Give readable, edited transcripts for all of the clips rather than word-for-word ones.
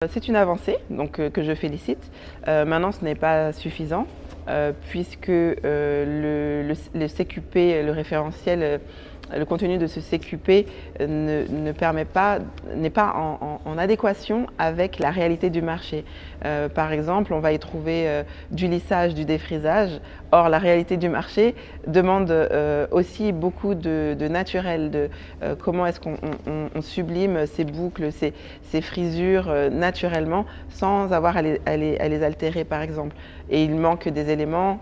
C'est une avancée donc, que je félicite. Maintenant, ce n'est pas suffisant puisque le CQP, le référentiel, le contenu de ce CQP n'est pas en adéquation avec la réalité du marché. Par exemple, on va y trouver du lissage, du défrisage. Or, la réalité du marché demande aussi beaucoup de naturel, de comment est-ce qu'on sublime ces boucles, ces frisures naturellement sans avoir à les altérer, par exemple. Et il manque des éléments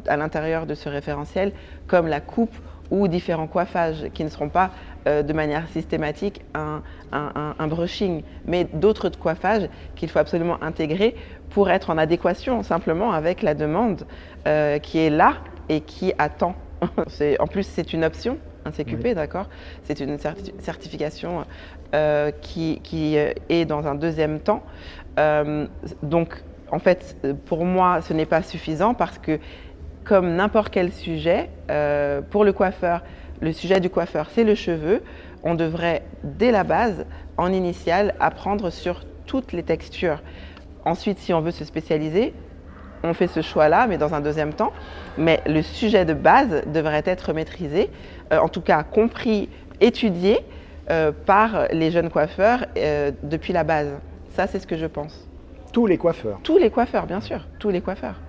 à l'intérieur de ce référentiel comme la coupe ou différents coiffages qui ne seront pas de manière systématique un brushing, mais d'autres coiffages qu'il faut absolument intégrer pour être en adéquation simplement avec la demande qui est là et qui attend. En plus, c'est une option, un CQP, oui. D'accord. C'est une certification qui est dans un deuxième temps. Donc, en fait, pour moi, ce n'est pas suffisant parce que comme n'importe quel sujet, pour le coiffeur, le sujet du coiffeur, c'est le cheveu. On devrait, dès la base, en initiale, apprendre sur toutes les textures. Ensuite, si on veut se spécialiser, on fait ce choix-là, mais dans un deuxième temps. Mais le sujet de base devrait être maîtrisé, en tout cas compris, étudié par les jeunes coiffeurs depuis la base. Ça, c'est ce que je pense. Tous les coiffeurs? Tous les coiffeurs, bien sûr, tous les coiffeurs.